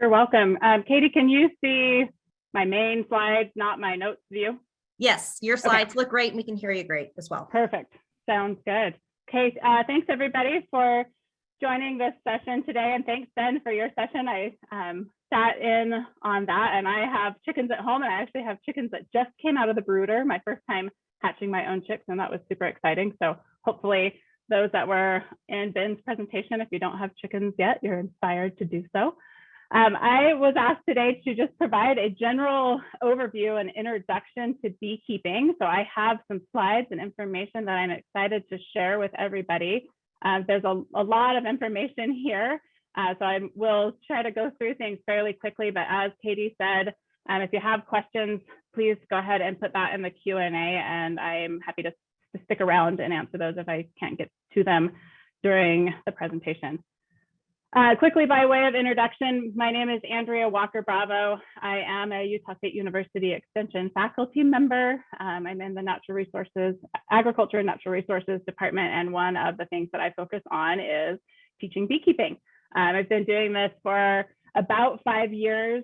You're welcome. Katie, can you see my main slides, not my notes view? Yes, your slides look great and we can hear you great as well. Perfect. Sounds good. Okay, thanks everybody for joining this session today, and thanks Ben for your session. I sat in on that, and I have chickens at home, and I actually have chickens that just came out of the brooder, my first time hatching my own chicks, and that was super exciting. So hopefully those that were in Ben's presentation, if you don't have chickens yet, you're inspired to do so. I was asked today to just provide a general overview and introduction to beekeeping. So I have some slides and information that I'm excited to share with everybody. There's a lot of information here, so I will try to go through things fairly quickly, but as Katie said, if you have questions, please go ahead and put that in the Q&A, and I'm happy to stick around and answer those if I can't get to them during the presentation. Quickly, by way of introduction, my name is Andrea Walker-Bravo. I am a Utah State University Extension faculty member. I'm in the Natural Resources, Agriculture and Natural Resources Department, and one of the things that I focus on is teaching beekeeping. I've been doing this for about 5 years.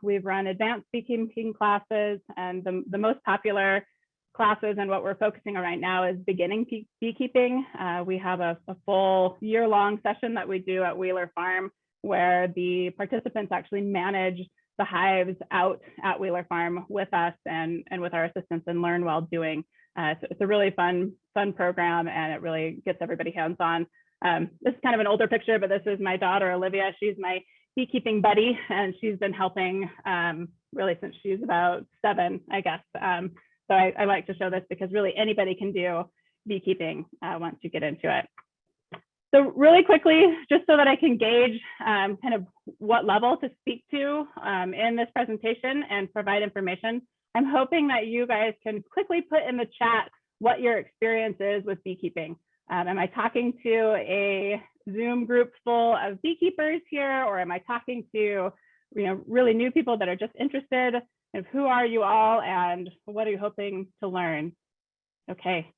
We've run advanced beekeeping classes, and the most popular classes and what we're focusing on right now is beginning beekeeping. We have a full year-long session that we do at Wheeler Farm, where the participants actually manage the hives out at Wheeler Farm with us and with our assistants and learn while doing. So it's a really fun program, and it really gets everybody hands-on. This is kind of an older picture, but this is my daughter, Olivia. She's my beekeeping buddy, and she's been helping really since she's about 7, I guess. So I like to show this because really anybody can do beekeeping once you get into it. So really quickly, just so that I can gauge kind of what level to speak to in this presentation and provide information, I'm hoping that you guys can quickly put in the chat what your experience is with beekeeping. Am I talking to a Zoom group full of beekeepers here, or am I talking to really new people that are just interested? And who are you all, and what are you hoping to learn? Okay,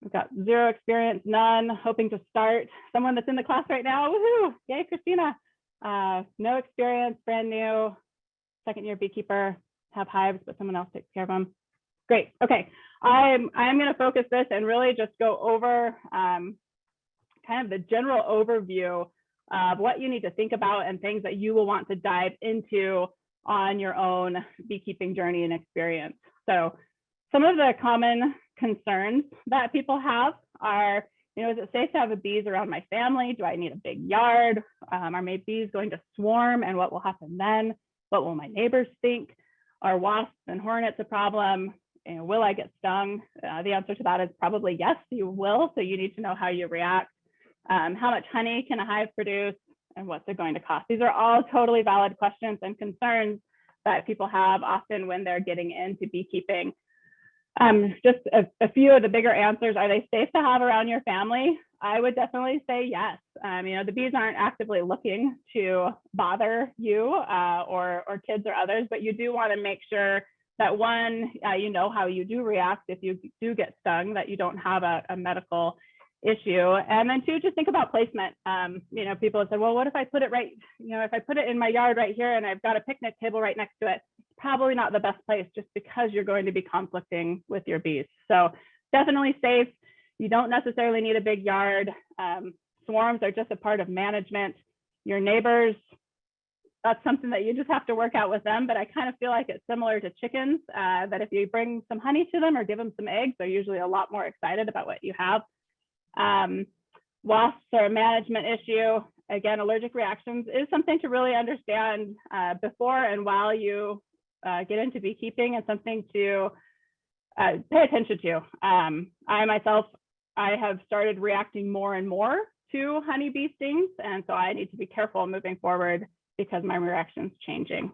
we've got 0 experience, none, hoping to start. Someone that's in the class right now, woohoo, yay, Christina. No experience, brand new, 2nd-year beekeeper, have hives, but someone else takes care of them. Great, okay, I'm gonna focus this and really just go over kind of the general overview of what you need to think about and things that you will want to dive into on your own beekeeping journey and experience. So some of the common concerns that people have are, is it safe to have bees around my family? Do I need a big yard? Are my bees going to swarm, and what will happen then? What will my neighbors think? Are wasps and hornets a problem? Will I get stung? The answer to that is probably yes, you will. So you need to know how you react. How much honey can a hive produce? And what's it going to cost? These are all totally valid questions and concerns that people have often when they're getting into beekeeping. Just a few of the bigger answers. Are they safe to have around your family? I would definitely say yes. The bees aren't actively looking to bother you or kids or others, but you do want to make sure that one, you know how you do react if you do get stung, that you don't have a medical issue. And then 2, just think about placement. People have said, well, what if I put it right, if I put it in my yard right here and I've got a picnic table right next to it, probably not the best place just because you're going to be conflicting with your bees. So definitely safe. You don't necessarily need a big yard. Swarms are just a part of management. Your neighbors, that's something that you just have to work out with them. But I kind of feel like it's similar to chickens, that if you bring some honey to them or give them some eggs, they're usually a lot more excited about what you have. Wasps are a management issue. Again, allergic reactions is something to really understand before and while you get into beekeeping, and something to pay attention to. I have started reacting more and more to honeybee stings, and so I need to be careful moving forward because my reaction's changing.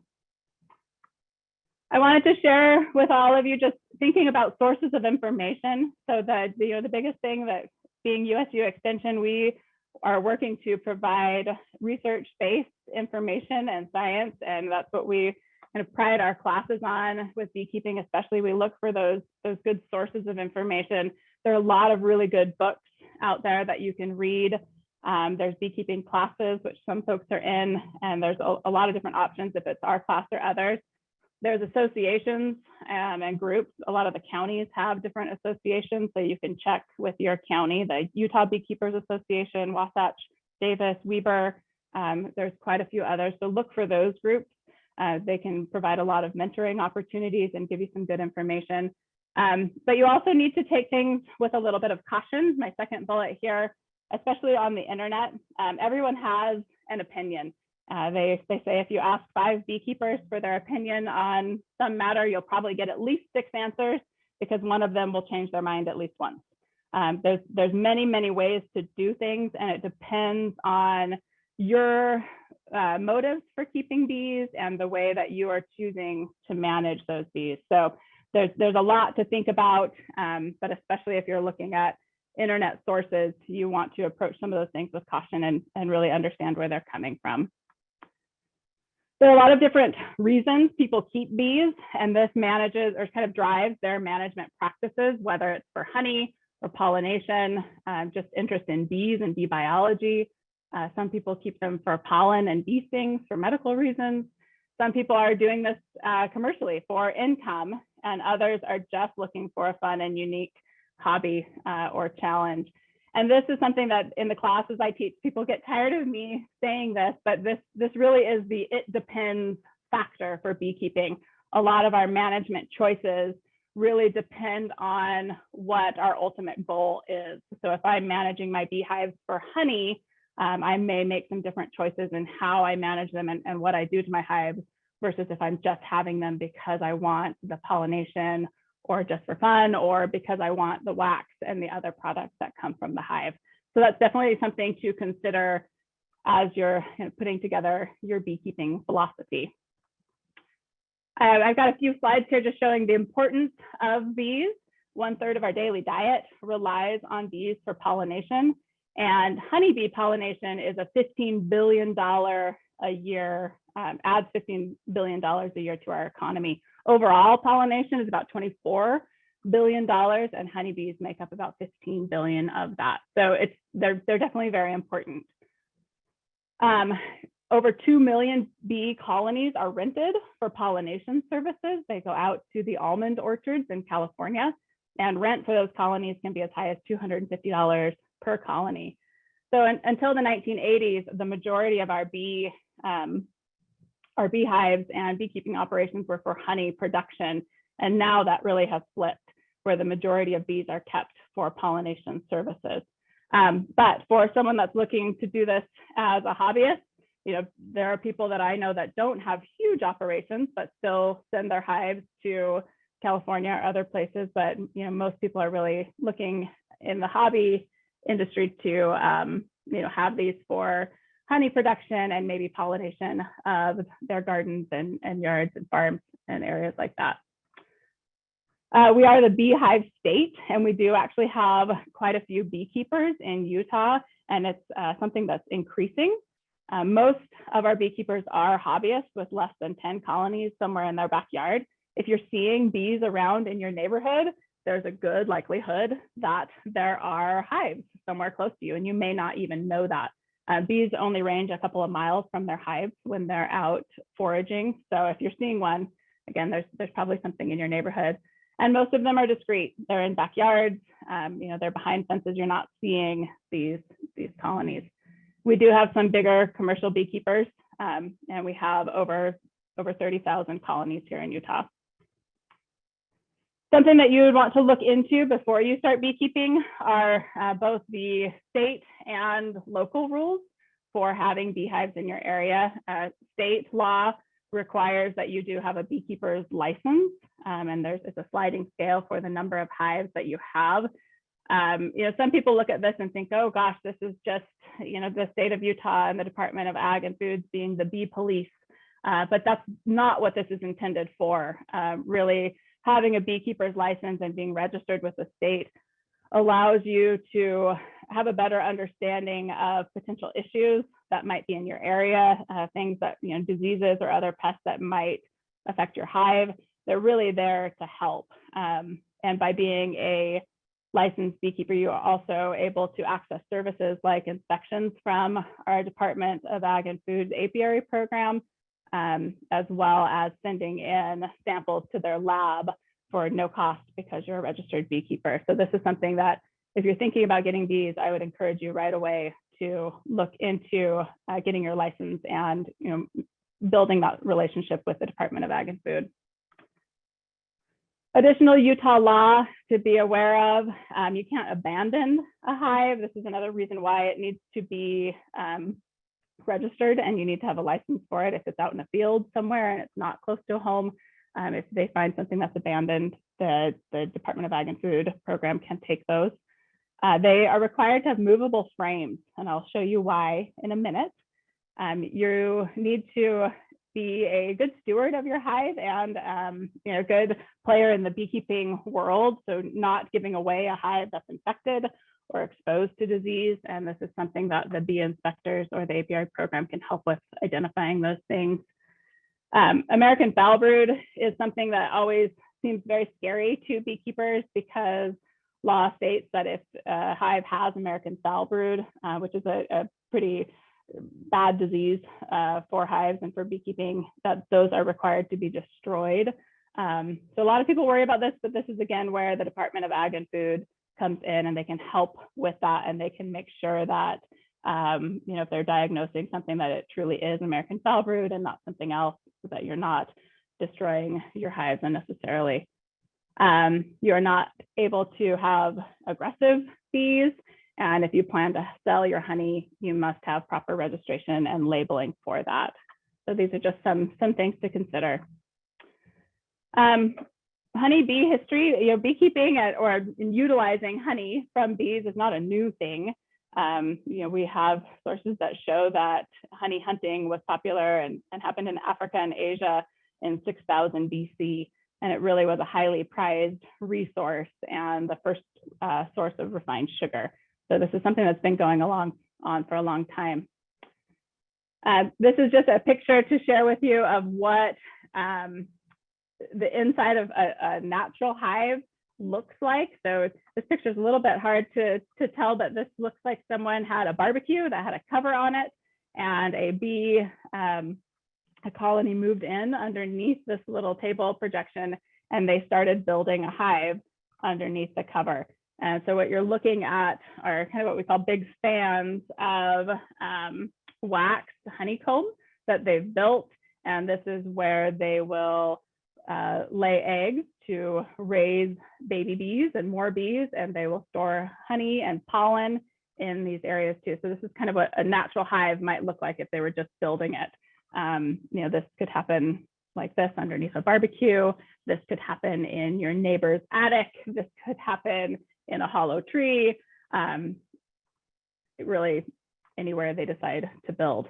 I wanted to share with all of you just thinking about sources of information. So that the biggest thing that being USU Extension, we are working to provide research-based information and science, and that's what we kind of pride our classes on with beekeeping. Especially, we look for those good sources of information. There are a lot of really good books out there that you can read There's beekeeping classes, which some folks are in, and there's a lot of different options if it's our class or others. There's associations and groups. A lot of the counties have different associations, so you can check with your county, the Utah Beekeepers Association, Wasatch, Davis, Weber. There's quite a few others, so look for those groups. They can provide a lot of mentoring opportunities and give you some good information. But you also need to take things with a little bit of caution. My second bullet here, especially on the internet, everyone has an opinion. They say if you ask 5 beekeepers for their opinion on some matter, you'll probably get at least 6 answers, because one of them will change their mind at least once. There's many ways to do things, and it depends on your motives for keeping bees and the way that you are choosing to manage those bees. So there's a lot to think about, but especially if you're looking at internet sources, you want to approach some of those things with caution and really understand where they're coming from. There are a lot of different reasons people keep bees, and this manages or kind of drives their management practices, whether it's for honey or pollination, just interest in bees and bee biology. Some people keep them for pollen and bee stings for medical reasons. Some people are doing this commercially for income, and others are just looking for a fun and unique hobby or challenge. And this is something that in the classes I teach, people get tired of me saying this, but this really is the it depends factor for beekeeping. A lot of our management choices really depend on what our ultimate goal is. So if I'm managing my beehives for honey, I may make some different choices in how I manage them and what I do to my hives, versus if I'm just having them because I want the pollination or just for fun, or because I want the wax and the other products that come from the hive. So that's definitely something to consider as you're putting together your beekeeping philosophy. I've got a few slides here just showing the importance of bees. 1/3 of our daily diet relies on bees for pollination, and honeybee pollination is a $15 billion a year, adds $15 billion a year to our economy. Overall, pollination is about $24 billion, and honeybees make up about 15 billion of that. So they're definitely very important. Over 2 million bee colonies are rented for pollination services. They go out to the almond orchards in California, and rent for those colonies can be as high as $250 per colony. So until the 1980s, the majority of our beehives and beekeeping operations were for honey production. And now that really has flipped, where the majority of bees are kept for pollination services. But for someone that's looking to do this as a hobbyist, there are people that I know that don't have huge operations, but still send their hives to California or other places. But most people are really looking in the hobby industry to have these for honey production and maybe pollination of their gardens and yards and farms and areas like that. We are the beehive state, and we do actually have quite a few beekeepers in Utah, and it's something that's increasing. Most of our beekeepers are hobbyists with less than 10 colonies somewhere in their backyard. If you're seeing bees around in your neighborhood, there's a good likelihood that there are hives somewhere close to you, and you may not even know that. Bees only range a couple of miles from their hives when they're out foraging. So if you're seeing one, again, there's probably something in your neighborhood. And most of them are discreet. They're in backyards, they're behind fences. You're not seeing these colonies. We do have some bigger commercial beekeepers, and we have over 30,000 colonies here in Utah. Something that you would want to look into before you start beekeeping are both the state and local rules for having beehives in your area. State law requires that you do have a beekeeper's license, and it's a sliding scale for the number of hives that you have. Some people look at this and think, oh gosh, this is just the state of Utah and the Department of Ag and Foods being the bee police, but that's not what this is intended for. Really, having a beekeeper's license and being registered with the state allows you to have a better understanding of potential issues that might be in your area, things that, diseases or other pests that might affect your hive. They're really there to help. And by being a licensed beekeeper, you are also able to access services like inspections from our Department of Ag and Food apiary program, as well as sending in samples to their lab for no cost because you're a registered beekeeper. So this is something that if you're thinking about getting bees, I would encourage you right away to look into getting your license and building that relationship with the Department of Ag and Food. Additional Utah law to be aware of, you can't abandon a hive. This is another reason why it needs to be registered, and you need to have a license for it if it's out in a field somewhere and it's not close to a home. If they find something that's abandoned, the Department of Ag and Food program can take those. They are required to have movable frames, and I'll show you why in a minute. You need to be a good steward of your hive and a good player in the beekeeping world, so not giving away a hive that's infected or exposed to disease. And this is something that the bee inspectors or the apiary program can help with, identifying those things. American foul brood is something that always seems very scary to beekeepers because law states that if a hive has American foul brood, which is a pretty bad disease for hives and for beekeeping, that those are required to be destroyed. So a lot of people worry about this, but this is again where the Department of Ag and Food comes in, and they can help with that, and they can make sure that if they're diagnosing something, that it truly is American foul brood and not something else, so that you're not destroying your hives unnecessarily. You're not able to have aggressive bees, and if you plan to sell your honey, you must have proper registration and labeling for that. So these are just some things to consider. Honeybee history, beekeeping or utilizing honey from bees is not a new thing. We have sources that show that honey hunting was popular and happened in Africa and Asia in 6000 BC. And it really was a highly prized resource and the first source of refined sugar. So this is something that's been going on for a long time. This is just a picture to share with you of what the inside of a natural hive looks like. So this picture is a little bit hard to tell, but this looks like someone had a barbecue that had a cover on it, and a bee, a colony moved in underneath this little table projection, and they started building a hive underneath the cover. And so what you're looking at are kind of what we call big fans of waxed honeycomb that they've built. And this is where they will lay eggs to raise baby bees and more bees, and they will store honey and pollen in these areas too. So this is kind of what a natural hive might look like if they were just building it. This could happen like this underneath a barbecue. This could happen in your neighbor's attic. This could happen in a hollow tree. Really anywhere they decide to build.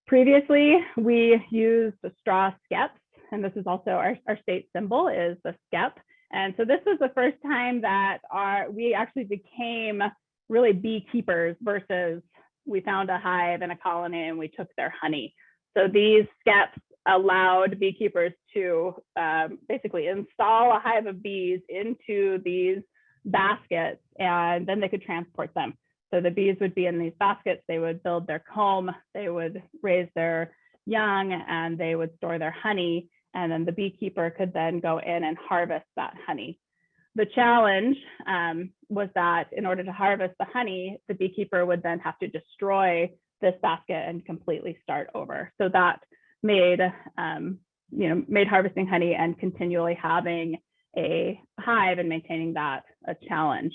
Previously, we used the straw skeps, and this is also our state symbol is the skep. And so this was the first time that we actually became really beekeepers versus we found a hive and a colony and we took their honey. So these skeps allowed beekeepers to basically install a hive of bees into these baskets, and then they could transport them. So the bees would be in these baskets, they would build their comb, they would raise their young, and they would store their honey, and then the beekeeper could then go in and harvest that honey. The challenge was that in order to harvest the honey, the beekeeper would then have to destroy this basket and completely start over. So that made harvesting honey and continually having a hive and maintaining that a challenge.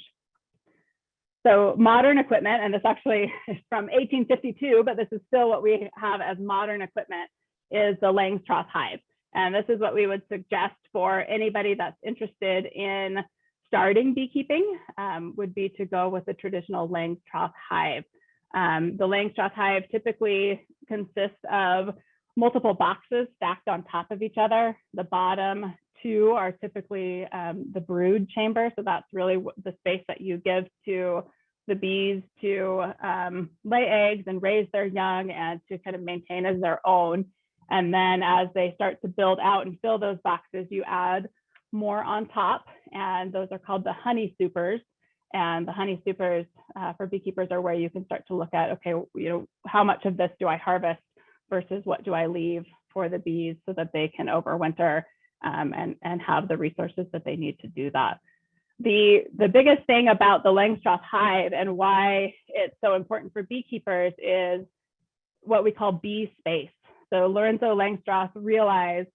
So modern equipment, and this actually is from 1852, but this is still what we have as modern equipment, is the Langstroth hive. And this is what we would suggest for anybody that's interested in starting beekeeping, would be to go with the traditional Langstroth hive. The Langstroth hive typically consists of multiple boxes stacked on top of each other. The bottom two are typically the brood chamber. So that's really the space that you give to the bees to lay eggs and raise their young and to kind of maintain as their own. And then as they start to build out and fill those boxes, you add more on top, and those are called the honey supers. And the honey supers for beekeepers are where you can start to look at, okay, how much of this do I harvest versus what do I leave for the bees so that they can overwinter and have the resources that they need to do that. The biggest thing about the Langstroth hive and why it's so important for beekeepers is what we call bee space. So Lorenzo Langstroth realized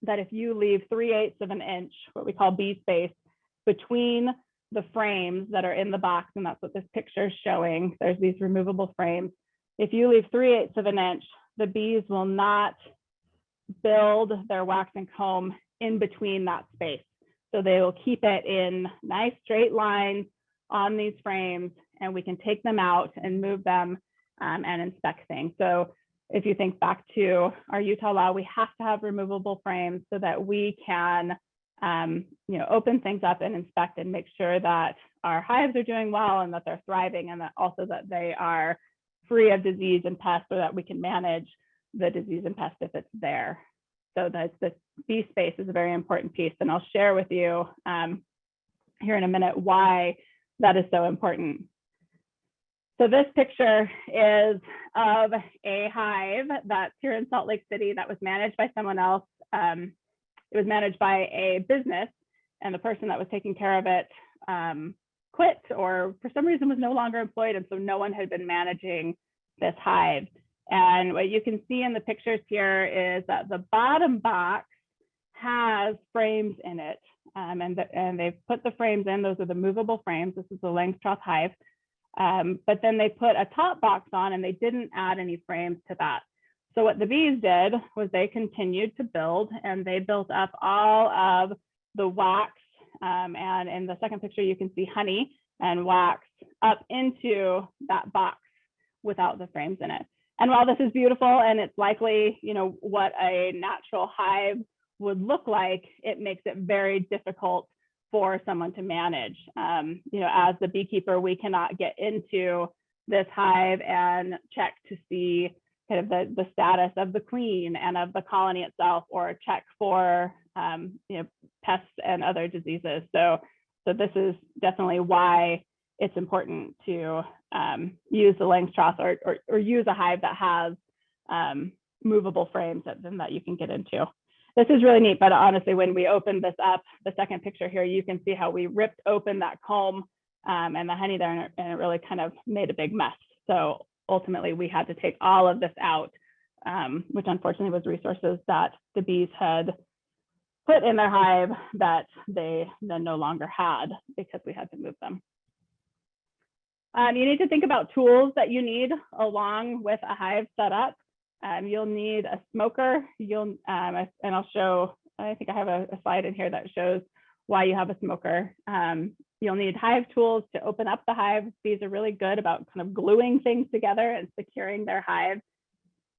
that if you leave 3/8 of an inch, what we call bee space, between the frames that are in the box, and that's what this picture is showing, there's these removable frames. If you leave 3/8 of an inch, the bees will not build their wax and comb in between that space. So they will keep it in nice straight lines on these frames, and we can take them out and move them and inspect things. So if you think back to our Utah law, we have to have removable frames so that we can open things up and inspect and make sure that our hives are doing well and that they're thriving, and that also that they are free of disease and pests, so that we can manage the disease and pest if it's there. So the bee space is a very important piece, and I'll share with you here in a minute why that is so important. So this picture is of a hive that's here in Salt Lake City that was managed by someone else. It was managed by a business, and the person that was taking care of it quit, or for some reason was no longer employed, and so no one had been managing this hive. And what you can see in the pictures here is that the bottom box has frames in it, and they've put the frames in. Those are the movable frames. This is the Langstroth hive. But then they put a top box on, and they didn't add any frames to that. So what the bees did was they continued to build, and they built up all of the wax. And in the second picture, you can see honey and wax up into that box without the frames in it. And while this is beautiful, and it's likely, what a natural hive would look like, it makes it very difficult for someone to manage. As the beekeeper, we cannot get into this hive and check to see kind of the status of the queen and of the colony itself, or check for pests and other diseases. So this is definitely why it's important to use the Langstroth or use a hive that has movable frames that you can get into. This is really neat, but honestly, when we open this up, the second picture here, you can see how we ripped open that comb and the honey there, and it really kind of made a big mess. So ultimately, we had to take all of this out, which unfortunately was resources that the bees had put in their hive that they then no longer had because we had to move them. You need to think about tools that you need along with a hive setup. You'll need a smoker. And I'll show, I think I have a slide in here that shows why you have a smoker. You'll need hive tools to open up the hive. Bees are really good about kind of gluing things together and securing their hive.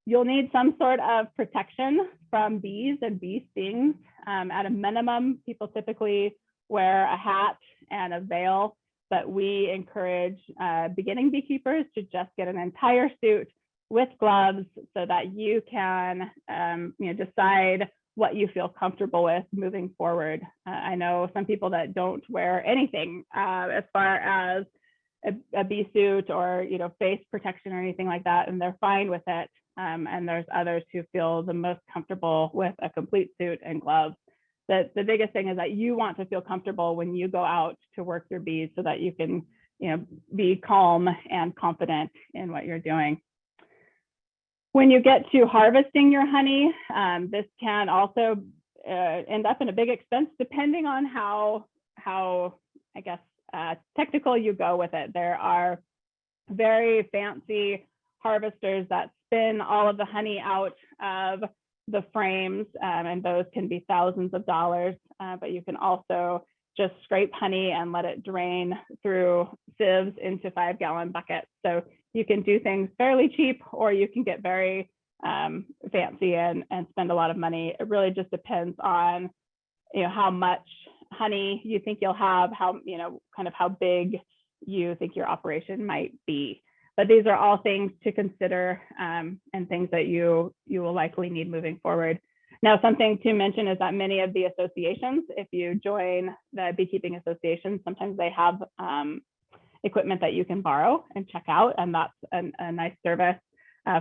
You'll need some sort of protection from bees and bee stings. At a minimum, people typically wear a hat and a veil, but we encourage beginning beekeepers to just get an entire suit with gloves so that you can decide what you feel comfortable with moving forward. I know some people that don't wear anything as far as a bee suit or face protection or anything like that, and they're fine with it. And there's others who feel the most comfortable with a complete suit and gloves. The biggest thing is that you want to feel comfortable when you go out to work your bees so that you can be calm and confident in what you're doing. When you get to harvesting your honey, this can also end up in a big expense depending on how I guess, technical you go with it. There are very fancy harvesters that spin all of the honey out of the frames, and those can be thousands of dollars, but you can also just scrape honey and let it drain through sieves into 5-gallon buckets. So you can do things fairly cheap, or you can get very fancy and spend a lot of money. It really just depends on how much honey you think you'll have, how kind of how big you think your operation might be. But these are all things to consider and things that you will likely need moving forward. Now, something to mention is that many of the associations, if you join the beekeeping associations, sometimes they have equipment that you can borrow and check out, and that's a nice service.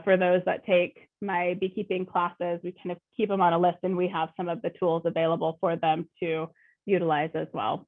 For those that take my beekeeping classes, we kind of keep them on a list, and we have some of the tools available for them to utilize as well.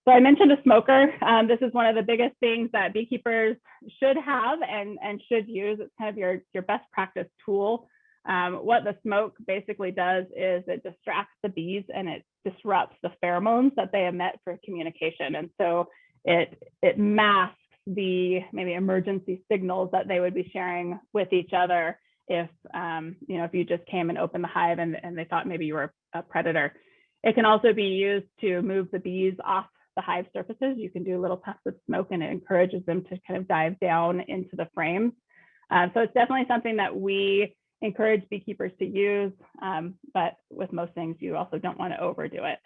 So I mentioned a smoker. This is one of the biggest things that beekeepers should have and should use. It's kind of your best practice tool. What the smoke basically does is it distracts the bees and it disrupts the pheromones that they emit for communication. And so it masks the maybe emergency signals that they would be sharing with each other if if you just came and opened the hive and they thought maybe you were a predator. It can also be used to move the bees off the hive surfaces. You can do little puffs of smoke and it encourages them to kind of dive down into the frames. So it's definitely something that we encourage beekeepers to use, but with most things, you also don't want to overdo it.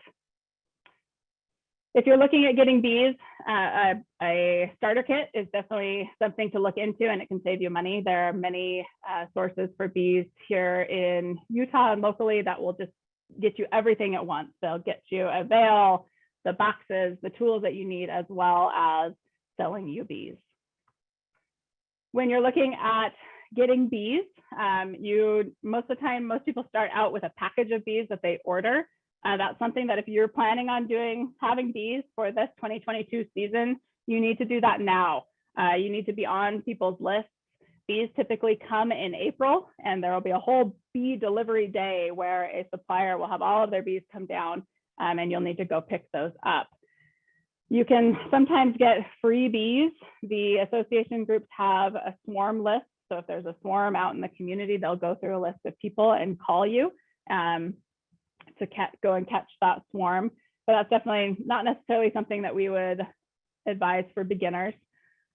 If you're looking at getting bees, a starter kit is definitely something to look into, and it can save you money. There are many sources for bees here in Utah and locally that will just get you everything at once. They'll get you a veil, the boxes, the tools that you need, as well as selling you bees. When you're looking at getting bees, most of the time, most people start out with a package of bees that they order. That's something that if you're planning on having bees for this 2022 season, you need to do that now. You need to be on people's lists. Bees typically come in April, and there will be a whole bee delivery day where a supplier will have all of their bees come down, and you'll need to go pick those up. You can sometimes get free bees. The association groups have a swarm list. So if there's a swarm out in the community, they'll go through a list of people and call you to go and catch that swarm. But that's definitely not necessarily something that we would advise for beginners.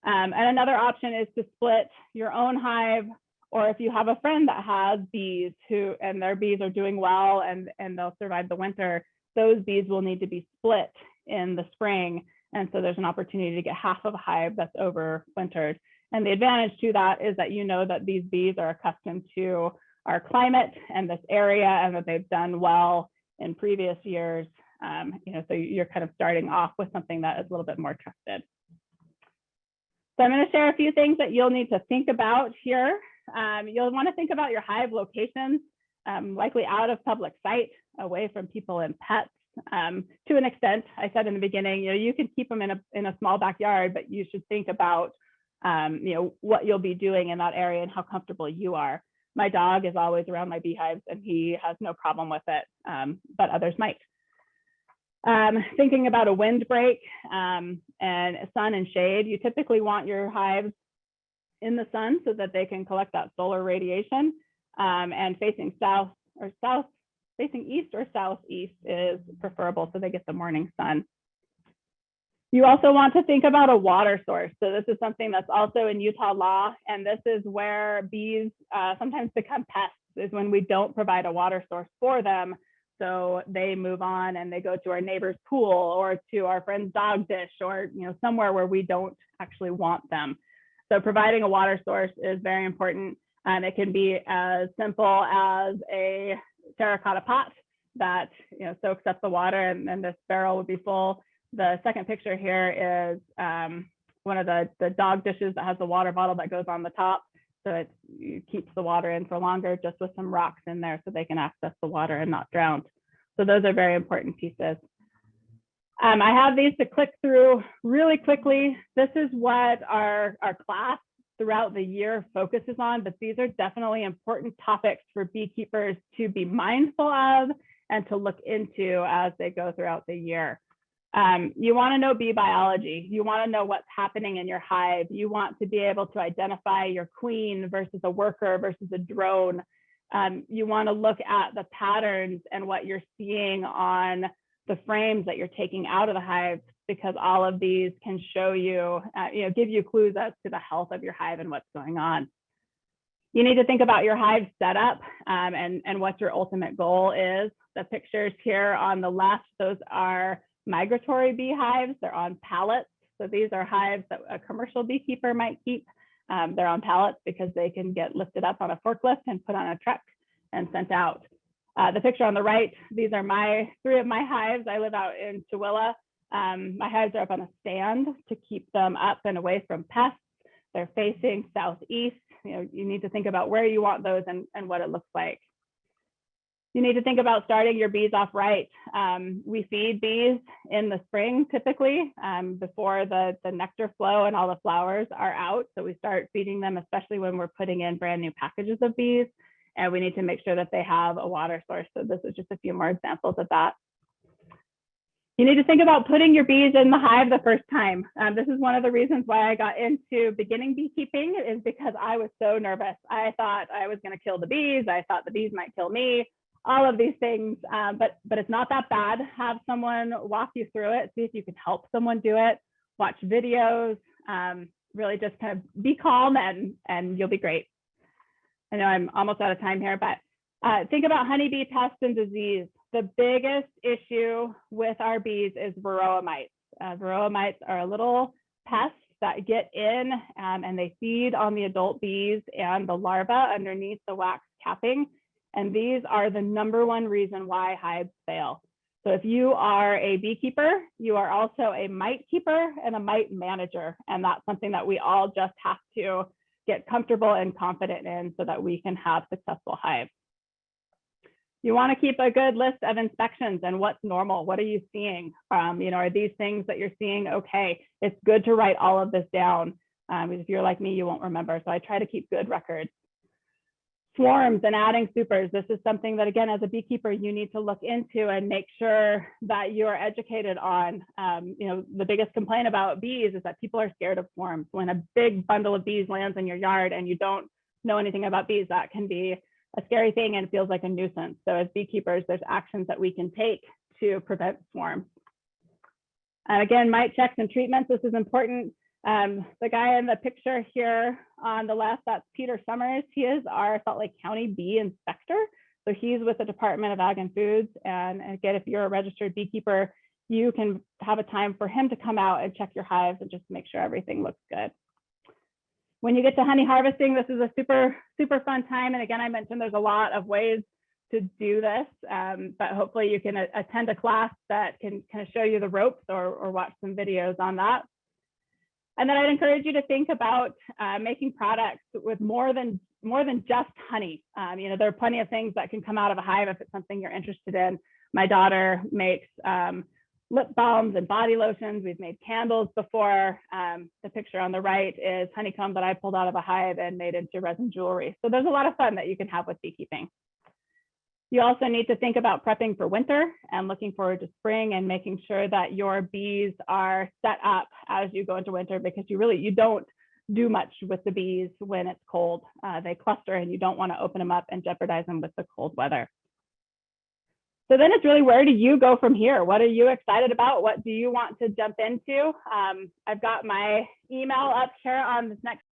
And another option is to split your own hive, or if you have a friend that has bees and their bees are doing well and they'll survive the winter, those bees will need to be split in the spring. And so there's an opportunity to get half of a hive that's overwintered. And the advantage to that is that you know that these bees are accustomed to our climate and this area, and that they've done well in previous years. So you're kind of starting off with something that is a little bit more trusted. So I'm going to share a few things that you'll need to think about here. You'll want to think about your hive locations, likely out of public sight, away from people and pets. To an extent, I said in the beginning, you can keep them in a small backyard, but you should think about what you'll be doing in that area and how comfortable you are. My dog is always around my beehives and he has no problem with it, but others might. Thinking about a windbreak and sun and shade, you typically want your hives in the sun so that they can collect that solar radiation, and facing facing east or southeast is preferable so they get the morning sun. You also want to think about a water source. So this is something that's also in Utah law, and this is where bees sometimes become pests, is when we don't provide a water source for them. So they move on and they go to our neighbor's pool or to our friend's dog dish, or somewhere where we don't actually want them. So providing a water source is very important. It can be as simple as a terracotta pot that soaks up the water, and this barrel would be full. The second picture here is one of the dog dishes that has the water bottle that goes on the top. So it keeps the water in for longer, just with some rocks in there so they can access the water and not drown. So those are very important pieces. I have these to click through really quickly. This is what our class throughout the year focuses on, but these are definitely important topics for beekeepers to be mindful of and to look into as they go throughout the year. You want to know bee biology. You want to know what's happening in your hive. You want to be able to identify your queen versus a worker versus a drone. You want to look at the patterns and what you're seeing on the frames that you're taking out of the hive, because all of these can show you, give you clues as to the health of your hive and what's going on. You need to think about your hive setup and what your ultimate goal is. The pictures here on the left, those are migratory beehives. They're on pallets. So these are hives that a commercial beekeeper might keep. They're on pallets because they can get lifted up on a forklift and put on a truck and sent out. The picture on the right, these are three of my hives. I live out in Chihuahua. My hives are up on a stand to keep them up and away from pests. They're facing southeast. You need to think about where you want those and what it looks like. You need to think about starting your bees off right. We feed bees in the spring typically before the nectar flow and all the flowers are out. So we start feeding them, especially when we're putting in brand new packages of bees. And we need to make sure that they have a water source. So this is just a few more examples of that. You need to think about putting your bees in the hive the first time. This is one of the reasons why I got into beginning beekeeping, is because I was so nervous. I thought I was going to kill the bees. I thought the bees might kill me, all of these things, but it's not that bad. Have someone walk you through it, see if you can help someone do it, watch videos, really just kind of be calm and you'll be great. I know I'm almost out of time here, but think about honeybee pests and disease. The biggest issue with our bees is varroa mites. Varroa mites are a little pests that get in and they feed on the adult bees and the larvae underneath the wax capping. And these are the #1 reason why hives fail. So if you are a beekeeper, you are also a mite keeper and a mite manager. And that's something that we all just have to get comfortable and confident in so that we can have successful hives. You want to keep a good list of inspections and what's normal. What are you seeing? Are these things that you're seeing okay? It's good to write all of this down. If you're like me, you won't remember. So I try to keep good records. Swarms and adding supers. This is something that, again, as a beekeeper, you need to look into and make sure that you are educated on. The biggest complaint about bees is that people are scared of swarms. When a big bundle of bees lands in your yard and you don't know anything about bees, that can be a scary thing and feels like a nuisance. So as beekeepers, there's actions that we can take to prevent swarms. And again, mite checks and treatments. This is important. The guy in the picture here on the left, that's Peter Summers. He is our Salt Lake County bee inspector. So he's with the Department of Ag and Foods. And again, if you're a registered beekeeper, you can have a time for him to come out and check your hives and just make sure everything looks good. When you get to honey harvesting, this is a super, super fun time. And again, I mentioned there's a lot of ways to do this, but hopefully you can attend a class that can kind of show you the ropes or watch some videos on that. And then I'd encourage you to think about making products with more than just honey. There are plenty of things that can come out of a hive if it's something you're interested in. My daughter makes lip balms and body lotions. We've made candles before. The picture on the right is honeycomb that I pulled out of a hive and made into resin jewelry. So there's a lot of fun that you can have with beekeeping. You also need to think about prepping for winter and looking forward to spring and making sure that your bees are set up as you go into winter, because you don't do much with the bees when it's cold. They cluster and you don't want to open them up and jeopardize them with the cold weather. So then it's really, where do you go from here? What are you excited about? What do you want to jump into? I've got my email up here on this next